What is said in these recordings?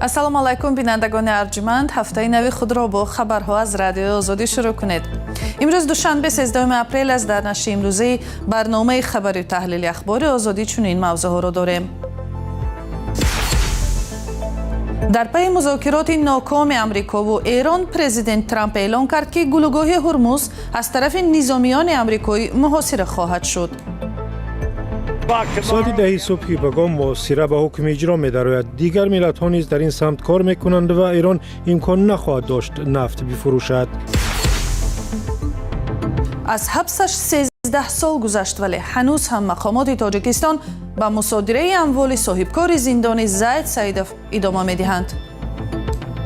ассалому алайкум бинандагони арҷуманд, ҳафтаи нави худро бо хабарҳо аз радиои Озодӣ шурӯъ кунед. имрӯз душанбе 13 апрел аст. дар нашри имрӯзаи барномаи хабарию таҳлили ахбори Озодӣ чунин мавзӯъҳоро дорем. дар пайи музокироти нокоми амрикову Эрон, президент Трамп эълон кард ки гулӯгоҳи Ҳурмуз аз тарафи низомиёни амрикоӣ муҳосира хоҳад шуд. ساعت 10 صبح بگام محاصره به حکم اجرا می‌دارد. دیگر ملت‌ها نیز در این سمت کار می‌کنند و ایران امکان نخواهد داشت نفت بفروشد. از حبسش 13 سال گذشت ولی هنوز هم مقامات تاجیکستان به مصادره اموال صاحبکار زندانی زید سیدов ادامه می‌دهند.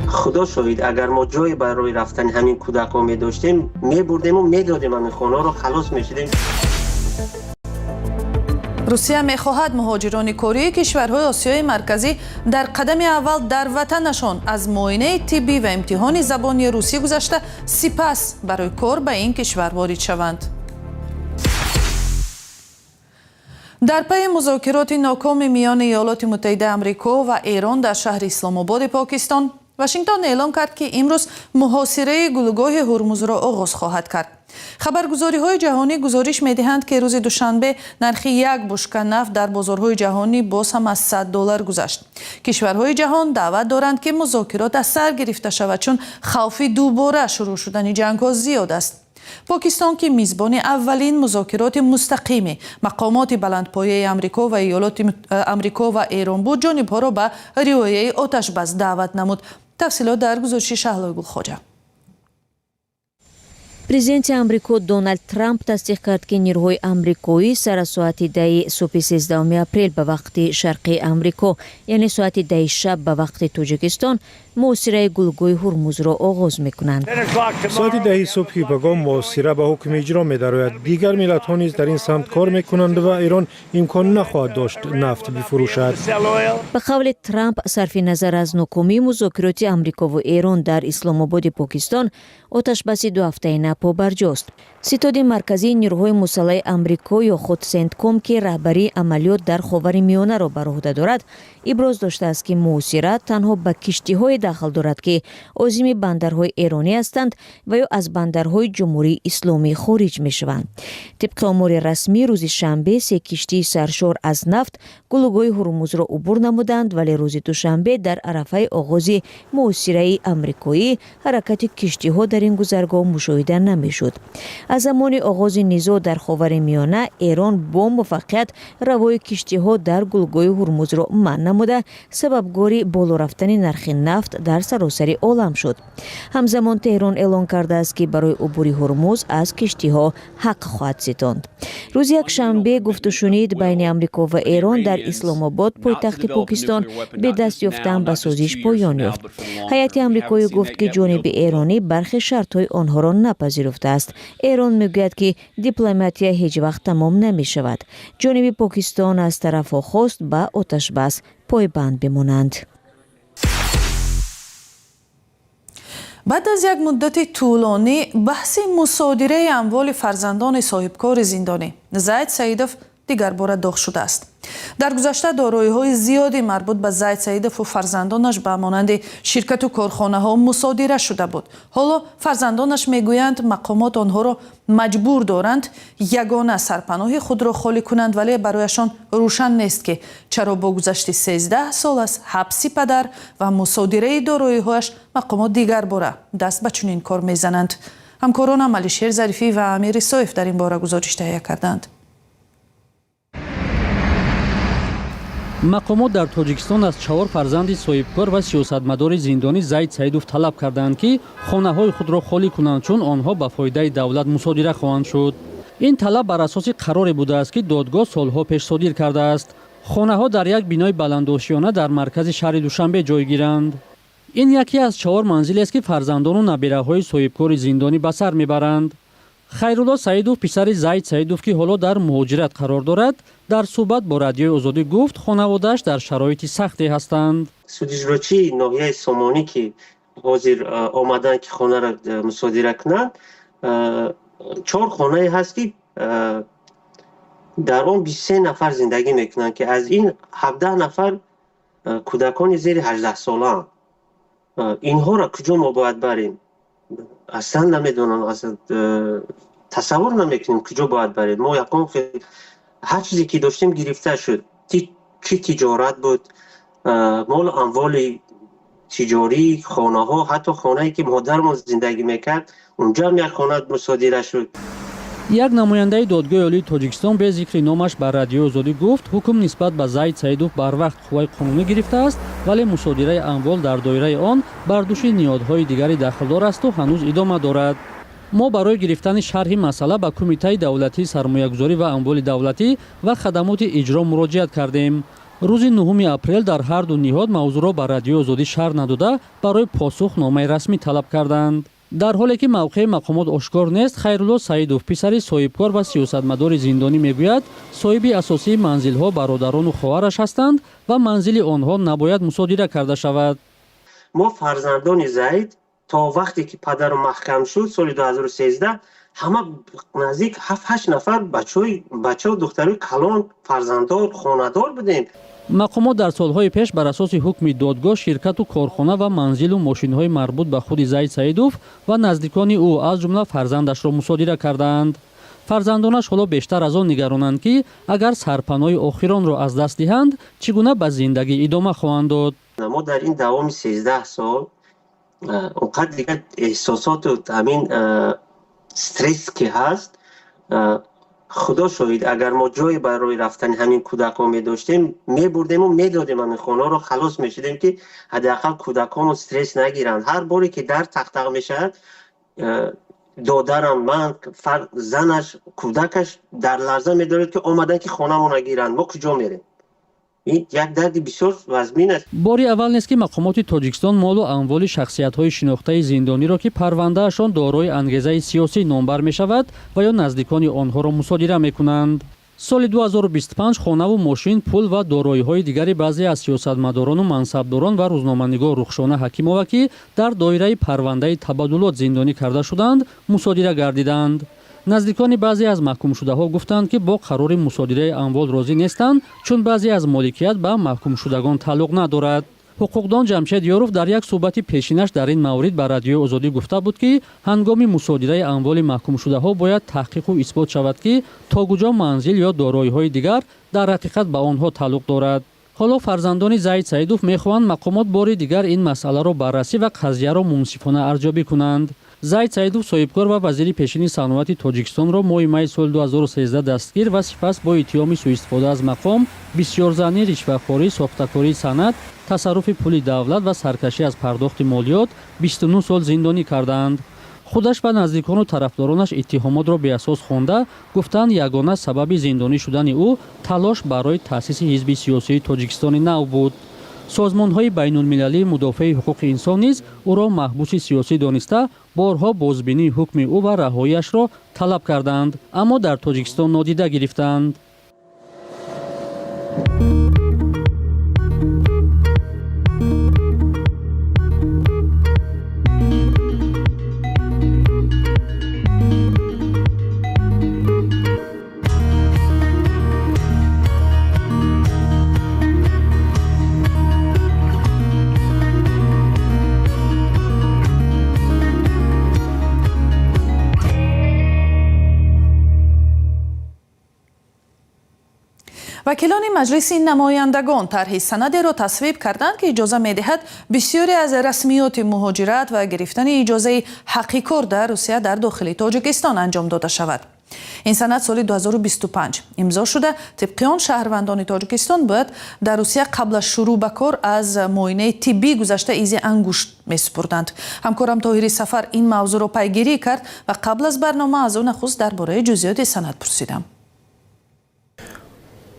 خدا شاهد اگر ما جای برای رفتن همین کودک‌ها می‌داشتیم می‌بردیم و می‌دادیم همین خانه‌ها رو خلاص می‌شدیم. روسیه می‌خواهد مهاجران کوری کشورهای آسیای مرکزی در قدم اول در وطنشان از معاینه طبی و امتحان زبانی روسی گذشته سپس برای کار به این کشور وارد شوند. در پی مذاکرات ناکام میان ایالات متحده آمریکا و ایران در شهر اسلام آباد پاکستان، واشنگتن اعلام کرد که امروز محاصره گلوگاه هرمز را آغاز خواهد کرد. خبرگزاری‌های جهانی گزارش می‌دهند که روز دوشنبه نرخ یک بشکه نفت در بازارهای جهانی باز هم از $100 گذشت. کشورهای جهان دعوت دارند که مذاکرات از سر گرفته شود چون خوف دوباره شروع شدن جنگ‌ها زیاد است. پاکستان که میزبان اولین مذاکرات مستقیم مقامات بلندپایه آمریکا و ایالات آمریکا و ایران بود، جانب‌ها را به رعایت آتش بس دعوت نمود. تفصیلات در گزارش شهلا گلخواجه. президенти амрико Дональд Трамп тасдиқ кард ки нирӯҳои амрикоӣ сара соати 10 субҳи 13 апрел ба вақти шарқи амрико, яъне соати 10 шаб ба вақти тоҷикистон, муҳосираи гулӯгоҳи ҳурмузро оғоз мекунанд. ساعت 10 صبح بگام محاصره به حکم اجرا می‌دارد. دیگر ملت‌ها نیز در این سمت کار می‌کنند و ایران امکان نخواهد داشت نفت بفروشد. ба қавли Трамп, сарфи назар аз нокомии музокироти амрикову Эрон дар исломободи покистон, оташбаси 2 ҳафтаи напо барҷост. ситоди марказии нирӯҳои мусаллаҳи амрико ё худ сентком ки раҳбарии амалиёт дар ховари миёнаро бар уҳда дорад, иброз доштааст ки муҳосира танҳо ба киштиҳое дахл дорад ки озими бандарҳои эронӣ ҳастанд ва ё аз бандарҳои ҷумҳурии исломӣ хориҷ мешаванд. тибқи омори расмӣ рӯзи шанбе 3 киштии саршор аз нафт гулӯгоҳи ҳурмузро убур намуданд, вале рӯзи душанбе дар арафаи оғози муҳосираи амрикоӣ ҳаракати киштиҳо дар ин гузаргоҳ мушоҳида намешуд. аз замони оғози низоъ дар ховари миёна, Эрон бо муваффақият равои киштиҳо дар гулӯгоҳи ҳурмузро манъ намуда, сабабгори боло рафтани нархи нафт дар саросари олам шуд. ҳамзамон Теҳрон эълон кардааст ки барои убури ҳурмуз аз киштиҳо ҳақ хоҳад ситонд. рӯзи якшанбе гуфтушунид байни амрико ва Эрон дар исломобод, пойтахти покистон, бе даст ёфтан ба созиш поён ёфт. ҳайати амрикоӣ гуфт ки ҷониби эронӣ бархи шартҳои онҳоро напазируфтааст. Эрон мегӯяд ки дипломатия ҳеҷ вақт тамом намешавад. ҷониби покистон аз тарафҳо хост ба оташбас пойбанд бимонанд. بعد از یک مدت طولانی بحث مصادره اموال فرزندان صاحبکار زندانی زید سیدов دیگر باره داغ شده است. در گذشته دارایی‌های زیادی مربوط به زید سیدов و فرزندانش به مانند شرکت و کارخانه‌ها مصادره شده بود. حالا فرزندانش میگویند مقامات آنها را مجبور دارند یگانه سرپناه خود را خالی کنند، ولی برایشان روشن نیست که چرا با گذشت 13 سال از حبس پدر و مصادره دارایی‌هایش مقامات دیگر باره دست به چنین کار میزنند. همکارانم ملیشیر ظریفی و امیر سایف در این باره گزارش تهیه کردند. мақомот дар тоҷикистон аз 4 фарзанди соҳибкор ва сиёсатмадори зиндонӣ Заид Саидов талаб карданд ки хонаҳои худро холӣ кунанд, чун онҳо ба фоидаи давлат мусодира хоҳанд шуд. ин талаб бар асоси қароре будааст ки додгоҳ солҳо пеш содир кардааст. хонаҳо дар як бинои баландошиёна дар маркази шаҳри Душанбе ҷойгиранд. ин яке аз 4 манзилест ки фарзандону набераҳои соҳибкори зиндонӣ ба сар мебаранд. хайрулло Саидов, писари Заид Саидов ки ҳоло дар муҳоҷират қарор дорад, дар суҳбат бо радиои Озодӣ гуфт хонаводааш дар шароити сахте ҳастанд. судиҷрочии ноҳияи Сомонӣ ки ҳозир омадан ки хонаро мусодира кунанд, 4 хонае ҳаст ки дар он 23 нафар зиндагӣ мекунанд ки аз ин 17 нафар کودکان زیر 18 ساله هم. اینها را کجا ما باید بریم؟ اصلا نمیدونم، اصلا تصور نمیکنیم کجا باید بریم. ما یکم هر چیزی که داشتیم گرفته شد. چی تجارت بود، مال اموال تجاری، خانه ها، حتی خانه‌ای که مادرمون زندگی میکرد اونجا هم یک خانه مصادره شد. یک نماینده دادگاه عالی تاجیکستان به ذکر نامش بر رادیو آزادی گفت حکم نسبت به زید سیدوف بر وقت قوای قانونی گرفته است، ولی مصادره اموال در دایره آن بر دوش نیازهای دیگری دخلدار است و هنوز ادامه دارد. ما برای گرفتن شرح مسئله به کمیته دولتی سرمایه‌گذاری و اموال دولتی و خدمات اجرا مراجعت کردیم. روز 9 اپریل در هر دو نهاد موضوع را به رادیو آزادی شرح نداده برای پاسخ نامه رسمی طلب کردند. در حالی که موقع مقامات آشکار نیست، خیرالله سیدوف پسر صاحبکار و سیاستمدار زندانی میگوید صاحب اساسی منزل‌ها برادران و خواهرش هستند و منزل آنها نباید مصادره کرده شود. ما فرزندان زید تا وقتی که پدر محکم شد سال 2013 همه نزدیک 7-8 نفر بچه و دخترای کلان فرزنددار خانه‌دار بودیم. مقامات در سالهای پیش بر اساس حکم دادگاه شرکت و کارخانه و منزل و ماشین‌های مربوط به خود زید سیدوف و نزدیکان او از جمله فرزندش را مصادره کردند. فرزندانش حالا بیشتر از آن نگرانند که اگر سرپناه آخران را از دست دهند چگونه به زندگی ادامه خواهند داد. ما در این دوام 13 سال اونقدر دیگه احساسات و همین استرس که هست، خدا شاهد اگر ما جای برای رفتن همین کودکان می داشتیم می بردیم و می دادیم همین خانه رو خلاص می شدیم که حداقل کودکان استرس نگیرن. هر باری که در تق می شد دادرم من زنش کودکش در لرزه می دارد که آمدن که خانه مو نگیرن، ما کجا میریم؟ این یک درد بسیار وزمین است. باری اول نیست که مقامات تاجیکستان مال و اموال شخصیت‌های شناخته زندانی را که پروندهشان دارای انگیزه سیاسی نامبر می‌شود و یا نزدیکان آنها را مصادره می‌کنند. سال 2025 خانه و ماشین، پول و دارایی‌های دیگری بعضی از سیاستمداران و منصبداران و روزنامه‌نگار رخشانه حکیمова که در دایره پرونده تبادلات زندانی کرده شدند مصادره گردیدند. نزدیکان بعضی از محکوم شده ها گفتند که با قرار مصادره اموال راضی نیستند چون بعضی از مالکیت به محکوم شدگان تعلق ندارد. حقوقدان جمشید یاروف در یک صحبت پیشینش در این مورد به رادیو آزادی گفته بود که هنگام مصادره اموال محکوم شده ها باید تحقیق و اثبات شود که تا کجا منزل یا دارایی های دیگر در حقیقت به آنها تعلق دارد. حالا فرزندان زید سیدوف میخواهند مقامات بار دیگر این مسئله را بررسی و قضیه را منصفانه ارزیابی کنند. زید سیدوف صاحبکار و وزیر پیشین صنعت تاجیکستان را ماه می سال 2013 دستگیر و سپس با اتهام سوء استفاده از مقام، بسیارزنی، رشوه‌خوری، ساختکاری صنعت، تصرف پول دولت و سرکشی از پرداخت مالیات 29 سال زندانی کردند. خودش و نزدیکان و طرفدارانش اتهامات را به اساس خوانده گفتند یگانه سبب زندانی شدن او تلاش برای تأسیس حزب سیاسی تاجیکستان نو بود. سازمان‌های بین‌المللی مدافع حقوق انسان نیز او را محبوس سیاسی دانسته بارها بازبینی حکم او و رهایی‌اش را طلب کردند، اما در تاجیکستان نادیده گرفتند. وکیلان مجلس نمایندگان طرح سندی را تصویب کردند که اجازه می‌دهد بسیاری از رسمیات مهاجرت و گرفتن اجازه حقی کار در روسیه در داخل تاجیکستان انجام داده شود. این سند سال 2025 امضا شده. طبق آن شهروندان تاجیکستان باید در روسیه قبل از شروع به کار از معاینه طبی گذشته ایزی انگشت می‌سپردند. همکارم طاهری سفر این موضوع را پیگیری کرد و قبل از برنامه از او نخست درباره جزئیات سند پرسیدم.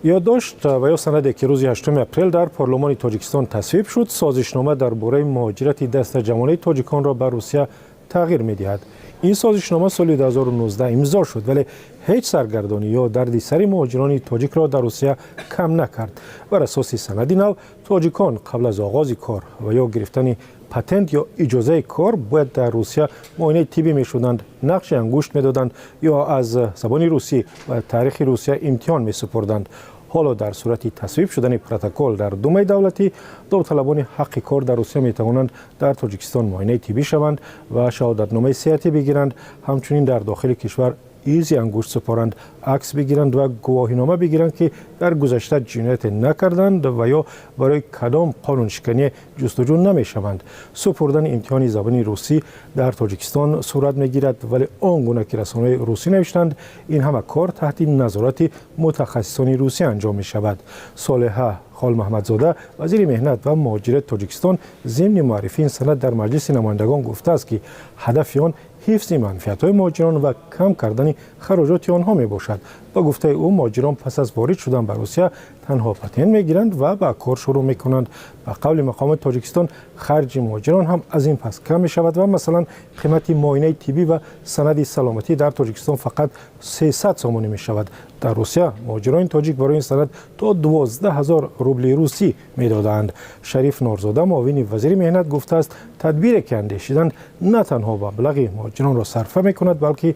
یادداشت و یا سندی که روز 8 اپریل در پارلمان تاجیکستان تصویب شد، سازشنامه درباره مهاجرت دست جوانه تاجیکان را به روسیه تغییر می‌دهد. این سازشنامه سال 2019 امضا شد ولی هیچ سرگردانی یا دردسر مهاجران تاجیک را در روسیه کم نکرد. بر اساس سند نو تاجیکان قبل از آغاز کار و یا گرفتن پتنت یا اجازه کار باید در روسیه معاینه طبی می‌شدند، نقش انگشت می‌دادند یا از زبان روسی و تاریخ روسیه امتحان می‌سپردند. حالا در صورت تصویب شدن پروتکل در دومه دولتی داوطلبان حق کار در روسیه می توانند در تاجیکستان معاینه طبی شوند و شهادتنامه صحتی بگیرند. همچنین در داخل کشور ایزی انگشت سپارند، عکس بگیرند و گواهینامه بگیرند که در گذشته جنایت نکردند و یا برای کدام قانون شکنی جستجو نمی شوند. سپردن امتحان زبان روسی در تاجیکستان صورت می گیرد، ولی آنگونه که رسانه‌های روسی نوشتند این همه کار تحت نظارت متخصصان روسی انجام می شود. صالحه خال محمدزاده وزیر مهنت و مهاجرت تاجیکستان ضمن معرفی این سند در مجلس نمایندگان گفته است که هدف آن حفظ منفعت‌های مهاجران و کم کردن خراجات آنها می باشد. با گفته او مهاجران پس از وارد شدن به روسیه تنها پتن می گیرند و به کار شروع می کنند. به قول مقامات تاجیکستان خرج مهاجران هم از این پس کم می شود و مثلا قیمت معاینه طبی و سند سلامتی در تاجیکستان فقط 300 سومانی می شود. در روسیه مهاجران تاجیک برای این سند تا 12,000 روبل روسی می دادند. شریف نورزاده معاون وزیر مهنت گفته است تدبیری که اندیشیدند نه تنها مبلغ مهاجران را صرفه می کند بلکه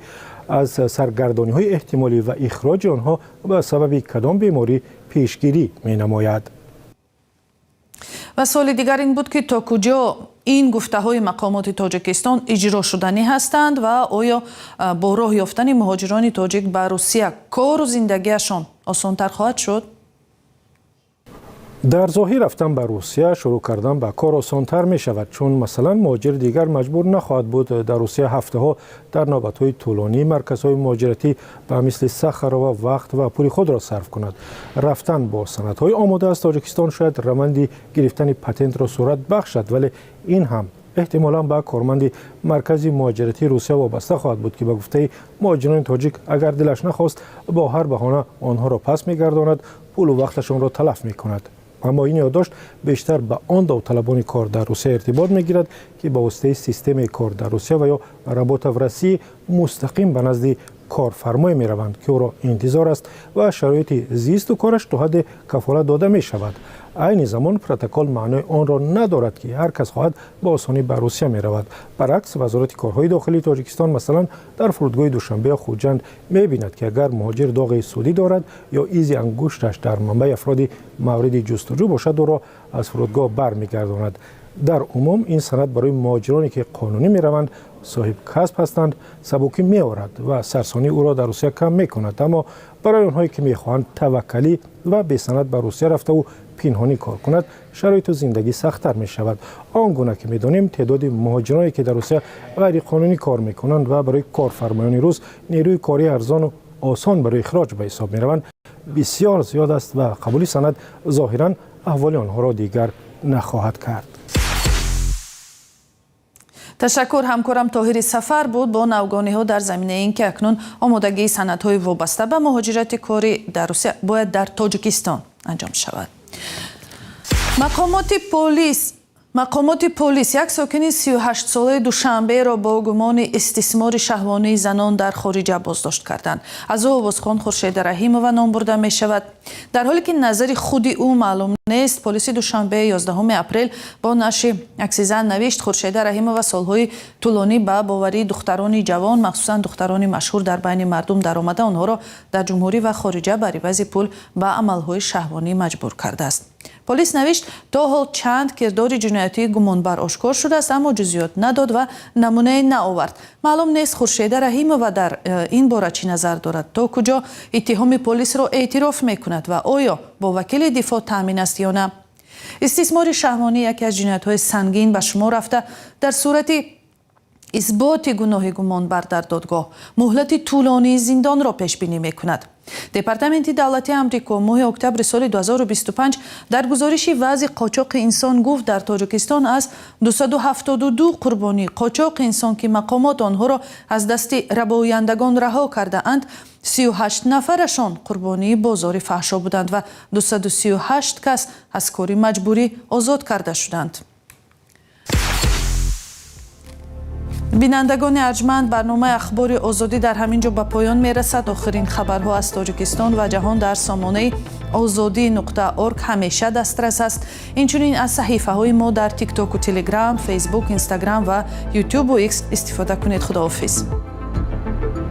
از سرگردانی های احتمالی و اخراج آنها به سبب کدام بیماری پیشگیری می نماید. و سوال دیگر این بود که تا کجا این گفته های مقامات تاجیکستان اجرا شدنی هستند و آیا با راه یافتن مهاجران تاجیک به روسیه کار و زندگیشان آسان‌تر خواهد شد؟ در ظاهر رفتن به روسیه شروع کردن به کار آسان‌تر می شود، چون مثلا مهاجر دیگر مجبور نخواهد بود در روسیه هفته ها در نوبت های طولانی مرکزهای مهاجرتی به مثل صخره و وقت و پول خود را صرف کند. رفتن با سندهای آماده از تاجیکستان شاید روند گرفتن پتنت را صورت بخشد، ولی این هم احتمالاً به کارمند مرکز مهاجرتی روسیه وابسته خواهد بود که به گفته مهاجران تاجیک اگر دلش نخواست با هر بهانه آنها را پس می‌گرداند، پول و وقتشان را تلف می‌کند. اما این یادداشت بیشتر به آن داوطلبان کار در روسیه ارتباط می‌گیرد که با واسطه سیستم کار در روسیه و یا رابطه ورسی مستقیم به نزد کارفرمای می‌روند که او را انتظار است و شرایط زیست و کارش تا حد کفالت داده می‌شود. عین زمان پروتکل معنای آن را ندارد که هر کس خواهد با آسانی به روسیه می‌رود. برعکس وزارت کارهای داخلی تاجیکستان مثلا در فرودگاه دوشنبه خوجند می‌بیند که اگر مهاجر داغ سودی دارد یا ایزی انگشتش در منبع افراد مورد جستجو باشد او را از فرودگاه برمیگرداند. در عموم این سند برای مهاجرانی که قانونی می‌روند صاحب کسب هستند سبکی می‌آورد و سرسانی او را در روسیه کم می‌کند، اما برای آنهایی که می‌خواهند توکلی و به سند به روسیه رفته و پنهانی کار کند شرایط زندگی سخت‌تر می‌شود. آنگونه که می‌دانیم تعداد مهاجرانی که در روسیه غیر قانونی کار می‌کنند و برای کارفرمایان روس نیروی کاری ارزان و آسان برای اخراج به حساب می‌روند بسیار زیاد است و قبول سند ظاهراً احوال آنها را دیگر نخواهد کرد. تشکر. همکارم طاهر سفر بود با نوگانی‌ها در زمینه این که اکنون آمادگی سندهای وابسته به مهاجرت کاری در روسیه باید در تاجیکستان انجام شود. مقامات پلیس یک ساکن 38 ساله دوشنبه را با گمان استثمار شهوانی زنان در خارج بازداشت کردند. از او آوازخوان خورشید رحیمова نام برده می شود. در حالی که نظر خود او معلوم نیست، پلیس دوشنبه 11 اپریل با نشر عکس زن نوشت خورشید رحیمova سالهای طولانی به باوری دختران جوان مخصوصا دختران مشهور در بین مردم درآمده آنها را در جمهوری و خارجه بر عوض پول به عملهای شهوانی مجبور کرده است. پلیس نوشت تا حال چند کردار جنایتی گمانبر آشکار شده است اما جزئیات نداد و نمونه نآورد. معلوم نیست خورشید رحیمova در این باره چی نظر دارد، تا کجا اتهام پلیس را اعتراف میکند و آیا با وکیل دفاع تامین است یا نه. استثمار شهوانی یکی از جنایت‌های سنگین به شمار رفته. در صورت اثبات گناه گمانبر در دادگاه مهلت طولانی زندان را پیش بینی میکند. دپارتمنت دولتی آمریکا ماه اکتبر سال 2025 در گزارشی وضع قاچاق انسان گفت در تاجیکستان از 272 قربانی قاچاق انسان که مقامات آنها را از دست ربایندگان رها کرده اند 38 نفرشان قربانی بازار فحشا بودند و 238 کس از کار مجبوری آزاد کرده شدند. بینندگان ارجمند، برنامه اخبار آزادی در همین جا به پایان میرسد. آخرین خبرها از تاجیکستان و جهان در سامانه azadi.org همیشه دسترس است. اینچنین از صحیفه های ما در تیک تاک و تلگرام، فیسبوک، اینستاگرام و یوتیوب و ایکس استفاده کنید. خداحافظ.